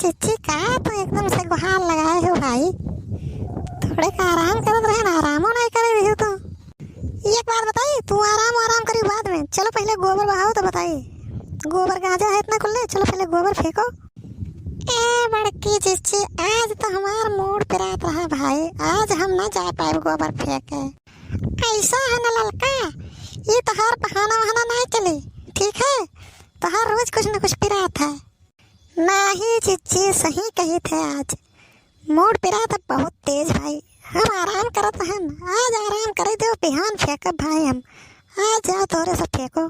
चिच्ची का तो एकदम से गुहार लगाए हो भाई। थोड़े का आराम करत रहे ना, आरामो नहीं करे रही हो तो। एक बात बताइए, तू आराम करी बाद में। चलो पहले गोबर बहाओ तो बताइए। गोबर गांजा है इतना खुले, चलो पहले गोबर फेंको। ए बड़की चिच्ची, आज तो हमार मूड पिरात रहा भाई। आज हम ना जा पाए गोबर फेंके। ऐसा है ना ललका, ये तहार बहाना वहाना नहीं चली, ठीक है। तहार रोज कुछ न कुछ पिरात है। नहीं चिच्ची, सही कही थे। आज मूड पिरात है बहुत तेज भाई। हम आराम करत हैं, आज आराम करे दो, बिहान फेंकब भाई हम। आज जाओ तोरे से फेंको।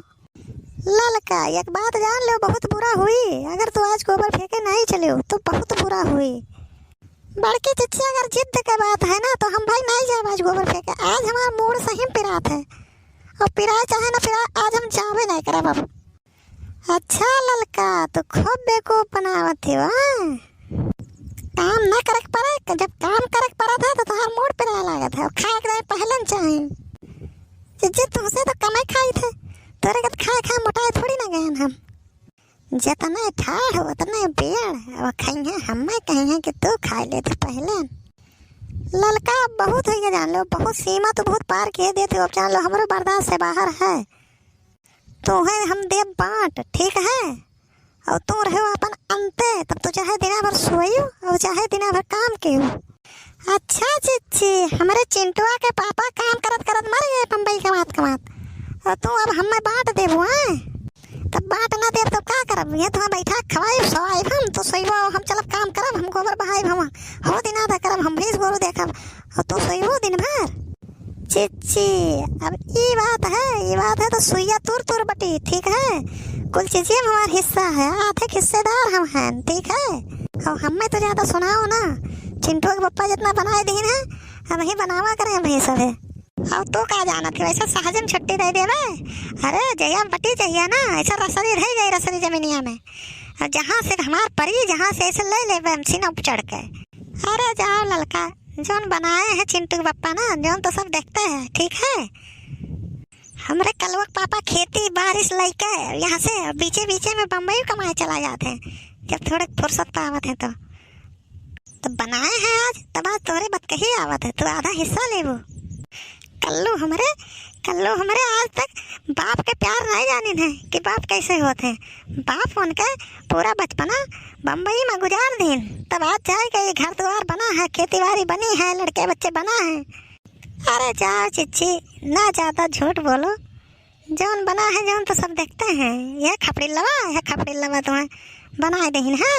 ललका एक बात जान लो, बहुत बुरा हुई अगर तू आज गोबर फेंके नहीं चले तो बहुत बुरा हुई। बड़की चिच्ची, अगर जिद के बात है ना तो हम भाई नहीं जाए आज गोबर फेंके। आज हमारा मूड सही पिरात है, और पिराए चाहे ना पिराए, आज हम जावे नहीं करे बाबू। अच्छा ललका, तो खूब बेवकूफ बनावत थी वहाँ। काम ना करे पड़े, जब काम करे पड़ा था तो तुम्हारा मूड पिराए लागत है। और खाए के पहले चाहे चिच्ची, तुमसे तो कम ही खाई थे। तोरे कत खाए मोटाए थोड़ी ना गए हम। जितना ठाढ़ उतना बेड़ और खाइए हमें कहेंगे कि तू खा ले थे पहले। ललका बहुत हो गया जान लो, बहुत सीमा तो बहुत पार किए देते हो। अब जान लो हमारे बर्दाश्त से बाहर है। तो है हम दे बांट, ठीक है। और तू रहे अपन अंते, तब तो चाहे दिना भर सोइयो और चाहे दिना भर काम के हो। अच्छा चिच्ची, हमारे चिंटुआ के पापा काम करत करत मर गए बम्बई कमात। और तू अब हमें बांट देबो हैं, तब बांट ना दे तो क्या करब। ये तो बैठा खवाई सवाई हम तो सोइबो, हम चलब काम करब, हम गोबर बहाई हम हो दिन आधा करब, हम भैंस गोरू देखब, और तू सोइबो दिन भर। चिच्ची अब ये बात है तो सुइया तुर बटी, ठीक है। कुल चीजें हमारा हिस्सा है, आधे हिस्सेदार हम हैं, ठीक है। और हमें तो ज्यादा सुनाओ ना, चिंटू के पप्पा जितना बनाए दिन है हम ही बनावा करें भाई सब है। और तो का जाना थे वैसे सहजम छुट्टी दे देवे। अरे जया बटी जइया ना, ऐसा रसरी रह गई रसरी जमीनिया में। और जहाँ से हमार परी, जहाँ से ऐसे ले ले हम सीना पर चढ़ के। अरे जाओ ललका, जोन बनाए हैं चिंटू के पप्पा ना, जोन तो सब देखते हैं, ठीक है। हमारे कलवा पापा खेती बारिश लेके यहाँ से बीचे में बम्बई कमाए चला जाते हैं जब थोड़े फुर्सत पावत है तो बनाए हैं आज। तब आज तोरे बत कही आवत है, तो आधा हिस्सा लेबो। कल्लू हमारे आज तक बाप के प्यार नहीं जाने थे कि बाप कैसे होते हैं। बाप उनके पूरा बचपना बम्बई में गुजार दिन, तब आज जाएगा ये घर द्वार बना है, खेती बाड़ी बनी है, लड़के बच्चे बना है। अरे जाओ चिच्ची, ना ज्यादा झूठ बोलो। जौन बना है जौन तो सब देखते हैं। यह खपड़ी लवा तुम्हें बनाए दहीन है।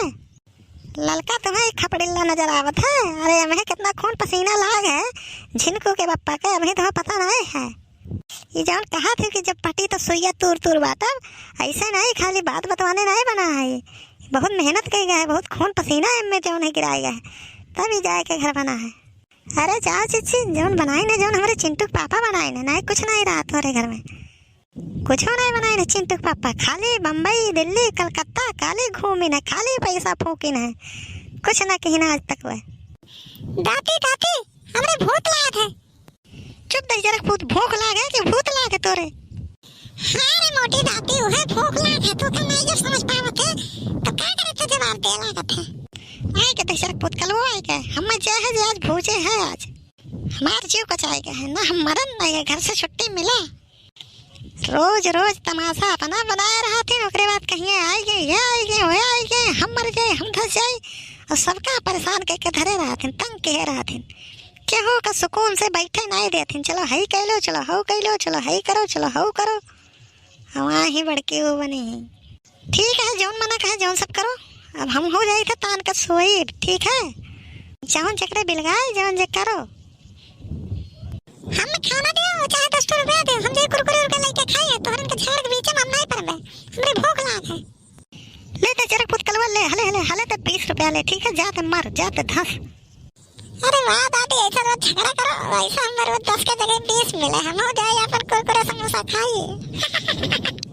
ललका तुम्हें खपड़िल्ला नजर आवत है। अरे हमें कितना खून पसीना लाग है झिनकू के पप्पा के, अभी तुम्हें पता नहीं है। ये जौन कहा थी कि जब पटी तो सुइया तुर बाटब, ऐसे नहीं खाली बात बतवाने नहीं बना है। बहुत मेहनत की गया है, बहुत खून पसीना इनमें जौन है गिराया है, तभी जाए के घर बना है। अरे जाओ चिच्ची, जौन बनाए ने जौन हमारे चिंटू के पापा बनाए ने, नहीं कुछ नहीं रहा तुम्हारे घर में, कुछ नहीं बनाए ने चिंटू के पापा। खाली बम्बई दिल्ली कलकत्ता खाली घूमी न, खाली पैसा फूकी न, कुछ न कही ना आज तक। वह दाती हमरे भूत लाग है। चुप दे जरा, खुद भूख लाग है कि भूत लाग है तोरे? हाँ रे मोटी दाती, उहे भूख लाग है, तू तो नहीं जो समझ पावत है तो क्या करे तो जवाब दे लागत है। आए के दशरथ पुत कलवा आए के हम चाहे आज भूजे है। आज हमार जीव कचाए गए है ना, हम मरन नहीं, घर से छुट्टी मिला। रोज तमाशा अपना बनाए रहा थे, ओकरे बाद कहीं आई गए, ये आई गए, वो आई गए, हम मर गए, हम धस जाए, और सबका परेशान करके धरे रहा थे, तंग कह रहा थे। केहू का सुकून से बैठे नहीं देते। चलो हई कह लो, चलो हऊ कह लो, चलो हई करो, चलो हऊ करो, वहाँ ही बड़की हो बनी। ठीक है, जौन मना कहे जौन सब करो। अब हम हो जाए थे तान का सोई, ठीक है। जौन जकरे बिलगाए जौन जे करो। हम खाना दो चाहे 10 रुपया दे, हम जे कुरकुरे लेके खाए तो हरन के झाड़ के बीच में हम नहीं परबे, हमरे भूख लाग है। ले ते जरा पुत कलवा ले, हले ते 20 रुपया ले, ठीक है। जाते मर, जाते धस। अरे वाह दादी, ऐसा रोज झगड़ा करो, ऐसा हमें रोज 10 के जगह 20 मिले, हम हो जाए अपन कुरकुरे समोसा खाइए।